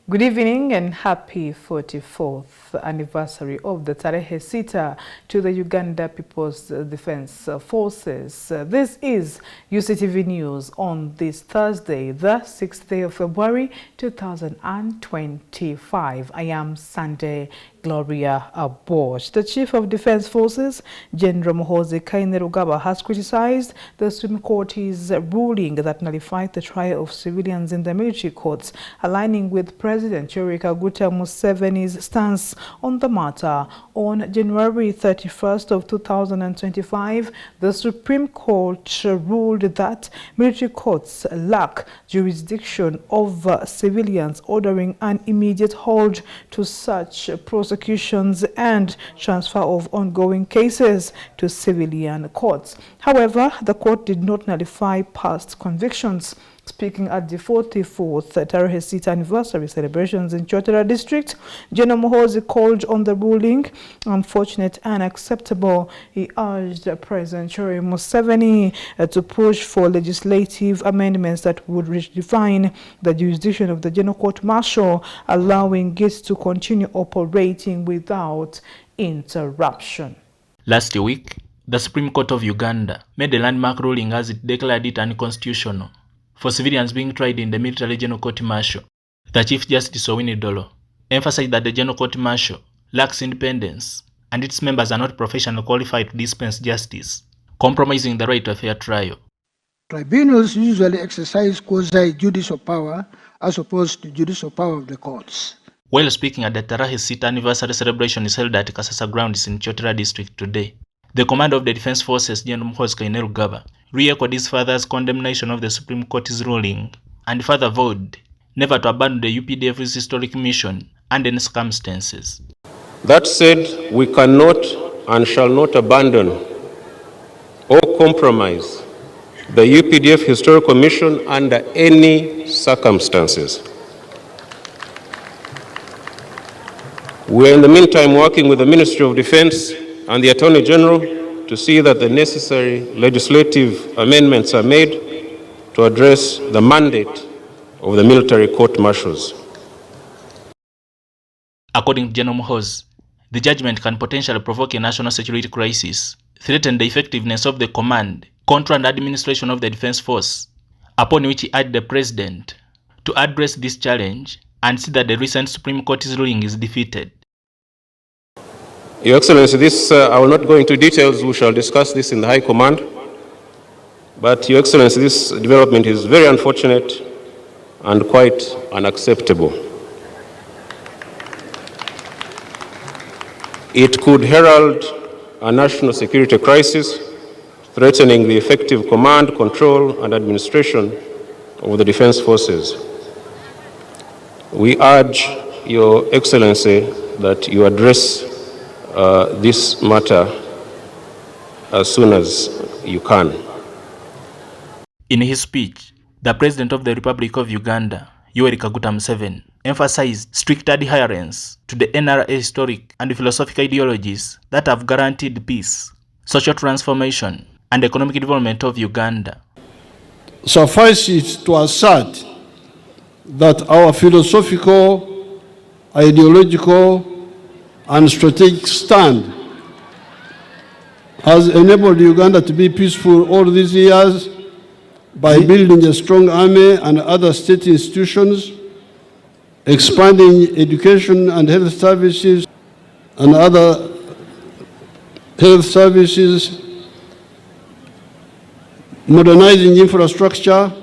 Good evening and happy 44th anniversary of the Tarehe Sita to the Uganda People's Defense Forces. This is Uctv News on this Thursday, the 6th day of February 2025. I am Sunday Gloria Bosch. The Chief of Defense Forces, General Muhoozi Kainerugaba, has criticized the Supreme Court's ruling that nullified the trial of civilians in the military courts, aligning with President Yoweri Kaguta Museveni's stance on the matter. On January 31st of 2025, the Supreme Court ruled that military courts lack jurisdiction over civilians, ordering an immediate hold to such prosecutions and transfer of ongoing cases to civilian courts. However, the court did not nullify past convictions. Speaking at the 44th Tarehe Sita anniversary celebrations in Chotara district, General Muhoozi called on the ruling unfortunate and unacceptable. He urged President Yoweri Museveni to push for legislative amendments that would redefine the jurisdiction of the General Court Martial, allowing it to continue operating without interruption. Last week, the Supreme Court of Uganda made a landmark ruling as it declared it unconstitutional for civilians being tried in the military General Court Martial. The Chief Justice Owini Dolo emphasized that the General Court Martial lacks independence and its members are not professionally qualified to dispense justice, compromising the right to a fair trial. Tribunals usually exercise quasi-judicial power as opposed to judicial power of the courts. While speaking at the Tarehe Sita anniversary celebration is held at Kasasa Grounds in Chotara district today, the commander of the Defense Forces, General Muhoozi Kainerugaba, re-echoed his father's condemnation of the Supreme Court's ruling and further vowed never to abandon the UPDF's historic mission under any circumstances. That said, we cannot and shall not abandon or compromise the UPDF historical mission under any circumstances. We are in the meantime working with the Ministry of Defense and the Attorney General to see that the necessary legislative amendments are made to address the mandate of the military court martials. According to General Muhoozi, the judgment can potentially provoke a national security crisis, threaten the effectiveness of the command, control and administration of the Defense Force, upon which he urged the President to address this challenge and see that the recent Supreme Court's ruling is defeated. Your Excellency, I will not go into details. We shall discuss this in the High Command. But, Your Excellency, this development is very unfortunate and quite unacceptable. It could herald a national security crisis, threatening the effective command, control, and administration of the Defense Forces. We urge Your Excellency that you address this matter as soon as you can. In his speech, the President of the Republic of Uganda, Yoweri Kaguta Museveni, emphasized strict adherence to the NRA historic and philosophical ideologies that have guaranteed peace, social transformation, and economic development of Uganda. Suffice it to assert that our philosophical, ideological, and strategic stand has enabled Uganda to be peaceful all these years by building a strong army and other state institutions, expanding education and health services and other health services, modernizing infrastructure,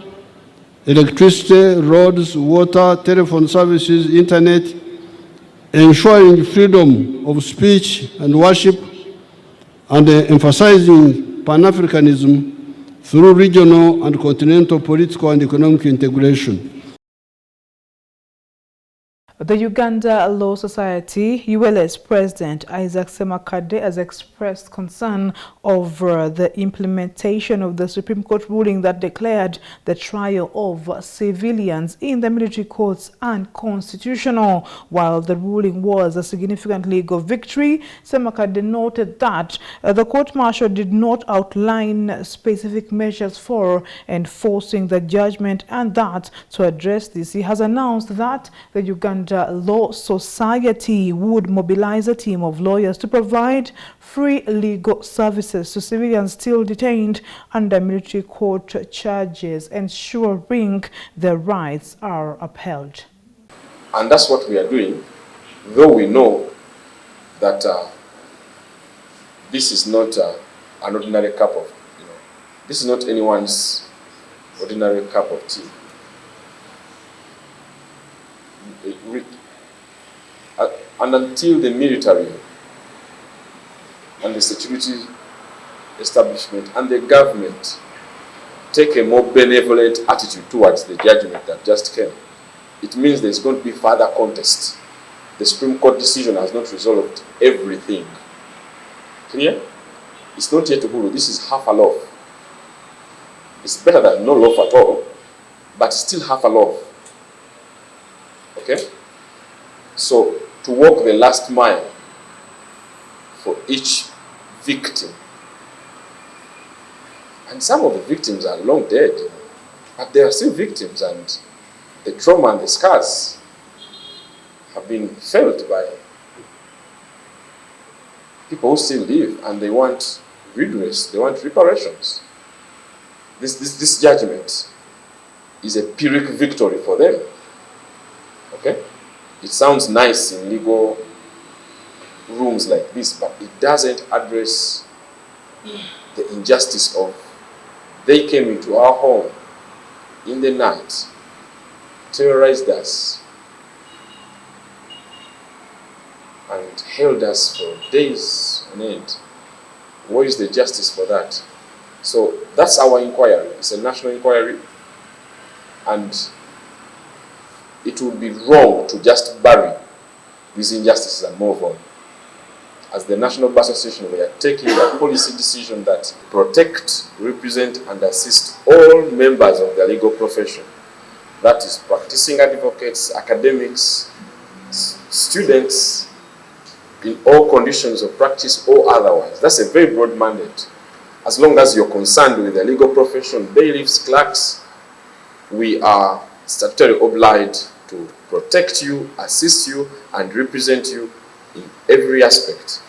electricity, roads, water, telephone services, internet, ensuring freedom of speech and worship, and emphasizing Pan-Africanism through regional and continental political and economic integration. The Uganda Law Society ULS President Isaac Semakade has expressed concern over the implementation of the Supreme Court ruling that declared the trial of civilians in the military courts unconstitutional. While the ruling was a significant legal victory, Semakade noted that the court-martial did not outline specific measures for enforcing the judgment, and that to address this, he has announced that the Uganda Law Society would mobilize a team of lawyers to provide free legal services to civilians still detained under military court charges, ensuring their rights are upheld. And that's what we are doing, though we know that this is not an ordinary cup of, this is not anyone's ordinary cup of tea. And until the military and the security establishment and the government take a more benevolent attitude towards the judgment that just came, it means there's going to be further contest. The Supreme Court decision has not resolved everything. Clear? It's not yet a hulu. This is half a loaf. It's better than no loaf at all, but still half a loaf. Okay? So, to walk the last mile for each victim. And some of the victims are long dead, but they are still victims, and the trauma and the scars have been felt by people who still live, and they want redress, they want reparations. This judgment is a Pyrrhic victory for them. Okay? It sounds nice in legal rooms like this, but it doesn't address the injustice of they came into our home in the night, terrorized us, and held us for days on end. Where is the justice for that? So that's our inquiry. It's a national inquiry, and it would be wrong to just bury these injustices and move on. As the National Bar Association, we are taking a policy decision that protect, represent, and assist all members of the legal profession. That is practicing advocates, academics, students, in all conditions of practice or otherwise. That's a very broad mandate. As long as you're concerned with the legal profession, bailiffs, clerks, we are statutorily obliged to protect you, assist you, and represent you in every aspect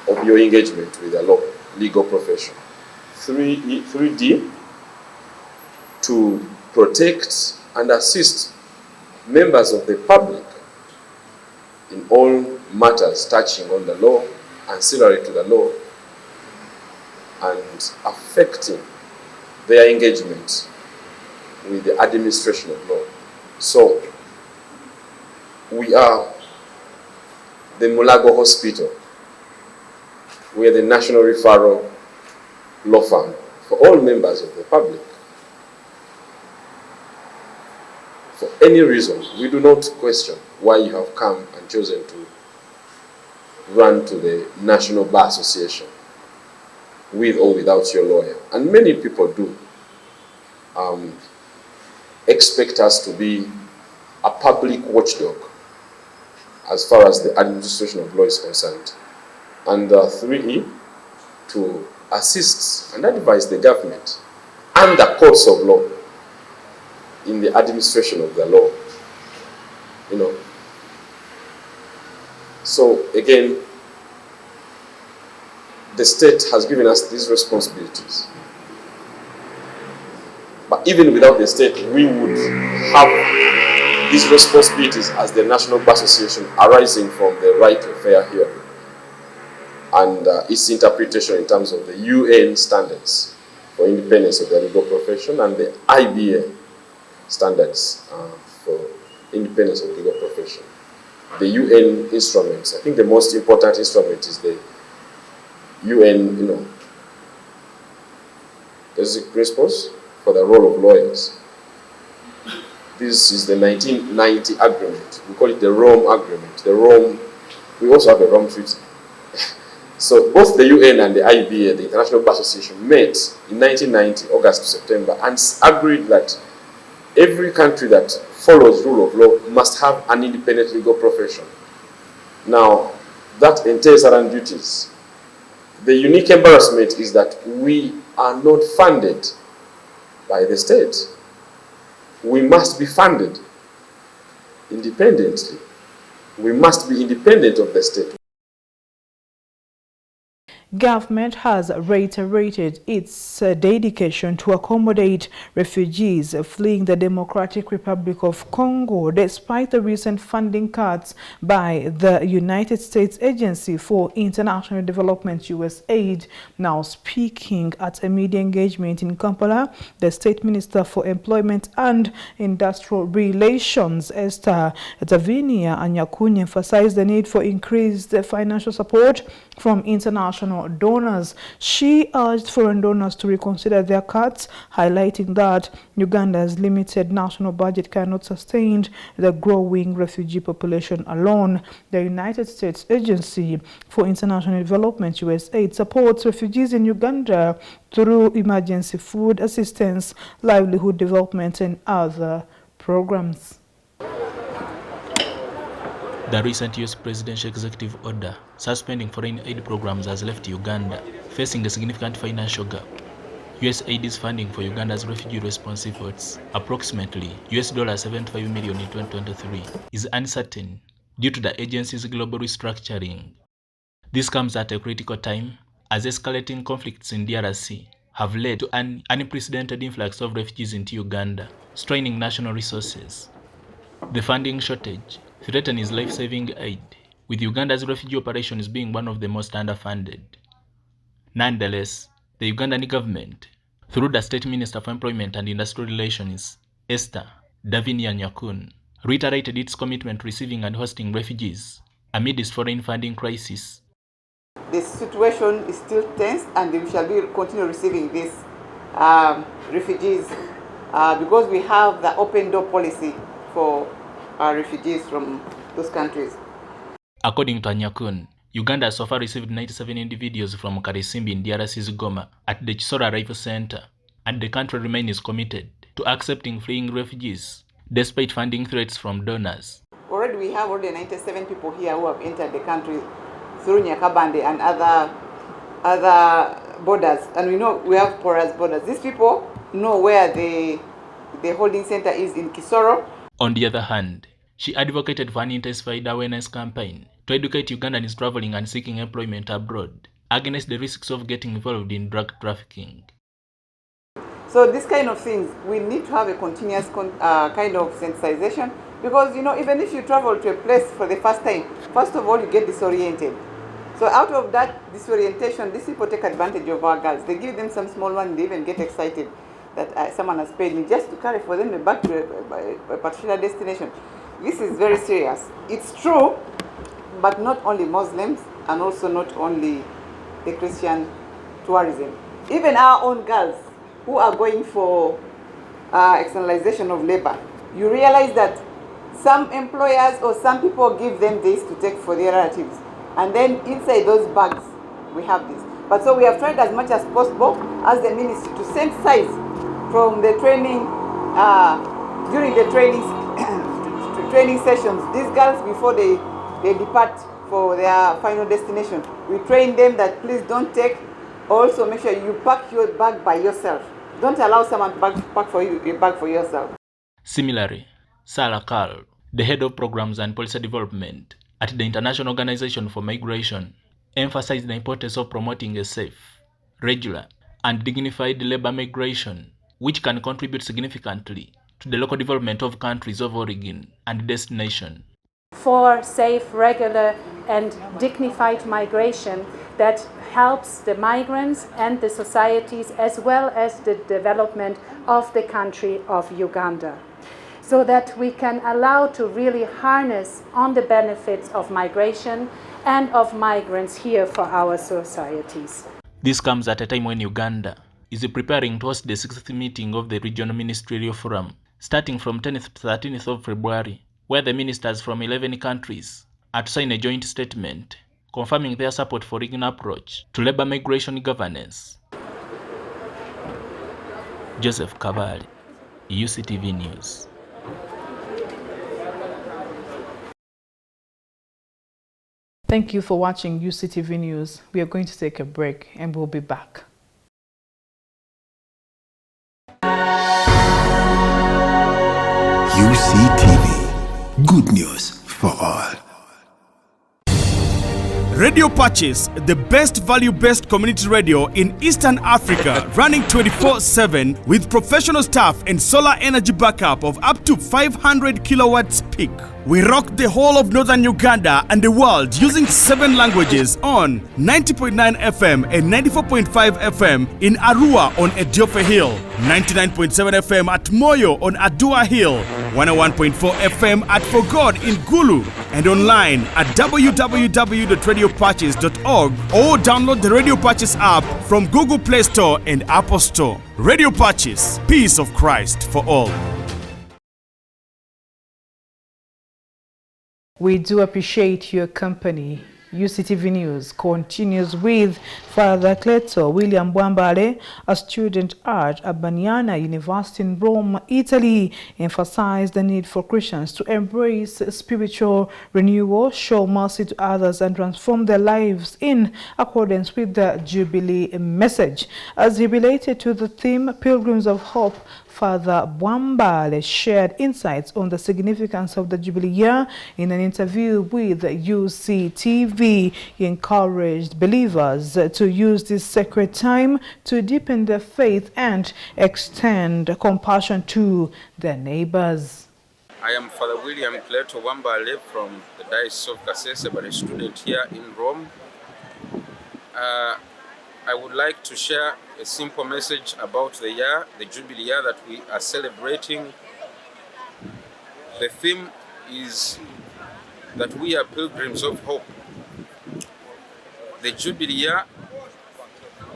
of your engagement with the legal profession. 3D, to protect and assist members of the public in all matters touching on the law, ancillary to the law, and affecting their engagement with the administration of law. So, we are the Mulago Hospital. We are the national referral law firm for all members of the public. For any reason, we do not question why you have come and chosen to run to the National Bar Association with or without your lawyer. And many people do expect us to be a public watchdog as far as the administration of law is concerned. And 3E, to assist and advise the government and the courts of law in the administration of the law. So again, the state has given us these responsibilities. But even without the state, we would have these responsibilities as the National Bar Association arising from the right to fair hearing and its interpretation in terms of the UN standards for independence of the legal profession and the IBA standards for independence of the legal profession. The UN instruments, I think the most important instrument is the UN, basic principles for the role of lawyers. This is the 1990 agreement. We call it the Rome Agreement. We also have a Rome Treaty. So both the UN and the IBA, the International Bar Association, met in 1990, August to September, and agreed that every country that follows rule of law must have an independent legal profession. Now, that entails certain duties. The unique embarrassment is that we are not funded by the state. We must be funded independently. We must be independent of the state. Government has reiterated its dedication to accommodate refugees fleeing the Democratic Republic of Congo despite the recent funding cuts by the United States Agency for International Development USAID. Now speaking at a media engagement in Kampala, the State Minister for Employment and Industrial Relations, Esther Davinia Anyakuni, emphasized the need for increased financial support from international donors. She urged foreign donors to reconsider their cuts, highlighting that Uganda's limited national budget cannot sustain the growing refugee population alone. The United States Agency for International Development, USAID, supports refugees in Uganda through emergency food assistance, livelihood development, and other programs. The recent US presidential executive order suspending foreign aid programs has left Uganda facing a significant financial gap. USAID's funding for Uganda's refugee response efforts, approximately $75 million in 2023, is uncertain due to the agency's global restructuring. This comes at a critical time as escalating conflicts in DRC have led to an unprecedented influx of refugees into Uganda, straining national resources. The funding shortage threatens life-saving aid, with Uganda's refugee operations being one of the most underfunded. Nonetheless, the Ugandan government, through the State Minister for Employment and Industrial Relations, Esther Davinia Nyakun, reiterated its commitment to receiving and hosting refugees amidst foreign funding crisis. The situation is still tense, and we shall continue receiving these refugees because we have the open door policy for refugees from those countries. According to Anyakun, Uganda has so far received 97 individuals from Karisimbi in DRC's Goma at the Chisora Arrival Center, and the country remains committed to accepting fleeing refugees despite funding threats from donors. Already we have 97 people here who have entered the country through Nyakabande and other borders, and we know we have porous borders. These people know where the holding center is in Kisoro. On the other hand, she advocated for an intensified awareness campaign to educate Ugandans traveling and seeking employment abroad against the risks of getting involved in drug trafficking. So these kind of things, we need to have a continuous kind of sensitization, because even if you travel to a place for the first time, first of all you get disoriented. So out of that disorientation, these people take advantage of our girls. They give them some small money, they even get excited that someone has paid me just to carry for them back to a particular destination. This is very serious. It's true, but not only Muslims and also not only the Christian tourism. Even our own girls who are going for externalization of labor, you realize that some employers or some people give them this to take for their relatives. And then inside those bags, we have this. But so we have tried as much as possible as the ministry to sensitize from the training, during the training sessions, these girls before they depart for their final destination. We train them that please don't take, also make sure you pack your bag by yourself. Don't allow someone to pack for you your bag for yourself. Similarly, Sarah Carl, the head of programs and policy development at the International Organization for Migration, emphasized the importance of promoting a safe, regular, and dignified labor migration, which can contribute significantly to the local development of countries of origin and destination. For safe, regular, and dignified migration that helps the migrants and the societies as well as the development of the country of Uganda, so that we can allow to really harness on the benefits of migration and of migrants here for our societies. This comes at a time when Uganda is preparing to host the 6th meeting of the Regional Ministerial Forum starting from 10th to 13th of February, where the ministers from 11 countries are to sign a joint statement confirming their support for an approach to labor migration governance. Joseph Kabale, UCTV News. Thank you for watching UCTV News. We are going to take a break and we'll be back. UCTV, good news for all. Radio Patches, the best value-based community radio in Eastern Africa, running 24/7 with professional staff and solar energy backup of up to 500 kilowatts peak. We rock the whole of northern Uganda and the world using 7 languages on 90.9 FM and 94.5 FM in Arua on Ediofe Hill, 99.7 FM at Moyo on Adua Hill, 101.4 FM at Fogod in Gulu, and online at www.radiopatches.org or download the Radio Patches app from Google Play Store and Apple Store. Radio Patches, peace of Christ for all. We do appreciate your company. UCTV News continues with Father Cleto William Bwambale, a student at Urbaniana University in Rome, Italy, emphasized the need for Christians to embrace spiritual renewal, show mercy to others, and transform their lives in accordance with the Jubilee message. As he related to the theme Pilgrims of Hope, Father Bwambale shared insights on the significance of the Jubilee year in an interview with UCTV. He encouraged believers to use this sacred time to deepen their faith and extend compassion to their neighbors. I am Father William Cleto Bwambale from the Diocese of Kasese, but a student here in Rome. I would like to share a simple message about the year, the Jubilee year that we are celebrating. The theme is that we are pilgrims of hope. The Jubilee year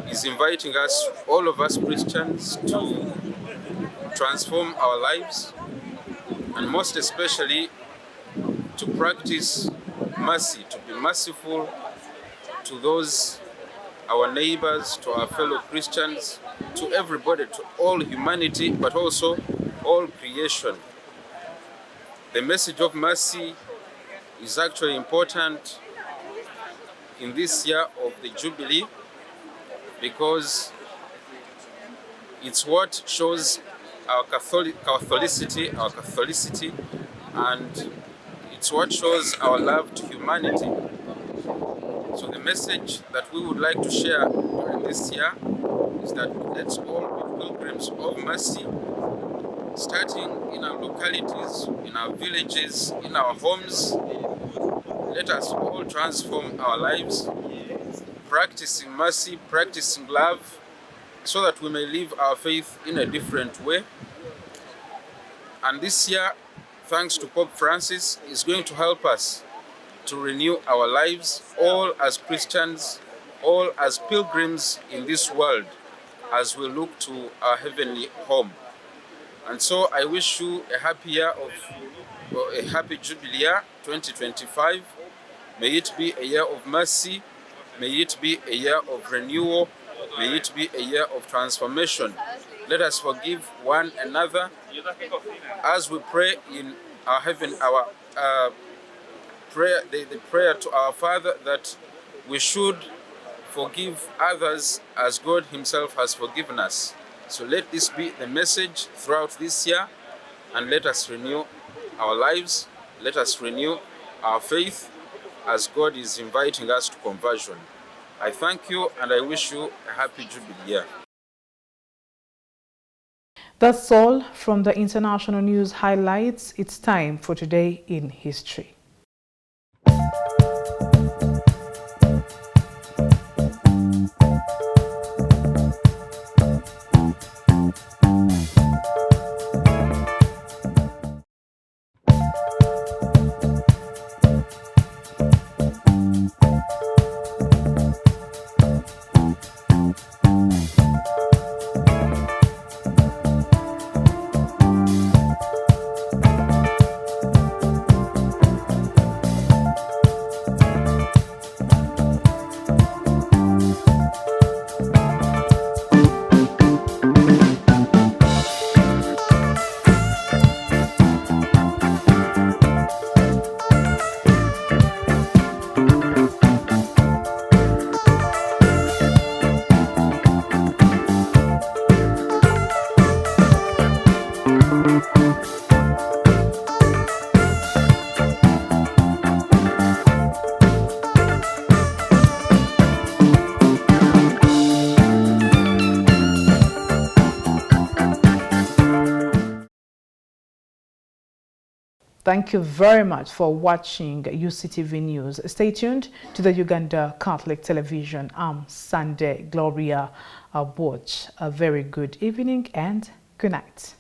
is inviting us, all of us Christians, to transform our lives, and most especially to practice mercy, to be merciful to those, our neighbors, to our fellow Christians, to everybody, to all humanity, but also all creation. The message of mercy is actually important in this year of the Jubilee because it's what shows our Catholicity, and it's what shows our love to humanity. So the message that we would like to share during this year is that let's all be pilgrims of mercy, starting in our localities, in our villages, in our homes. Let us all transform our lives, practicing mercy, practicing love, so that we may live our faith in a different way. And this year, thanks to Pope Francis, is going to help us to renew our lives, all as Christians, all as pilgrims in this world, as we look to our heavenly home. And so I wish you a happy Jubilee year 2025. May it be a year of mercy, may it be a year of renewal, may it be a year of transformation. Let us forgive one another as we pray in our prayer, the prayer to our Father, that we should forgive others as God Himself has forgiven us. So let this be the message throughout this year, and let us renew our lives, let us renew our faith as God is inviting us to conversion. I thank you and I wish you a happy Jubilee year. That's all from the international news highlights. It's time for Today in History. Thank you very much for watching UCTV News. Stay tuned to the Uganda Catholic Television. I'm Sunday Gloria Watch. A very good evening and good night.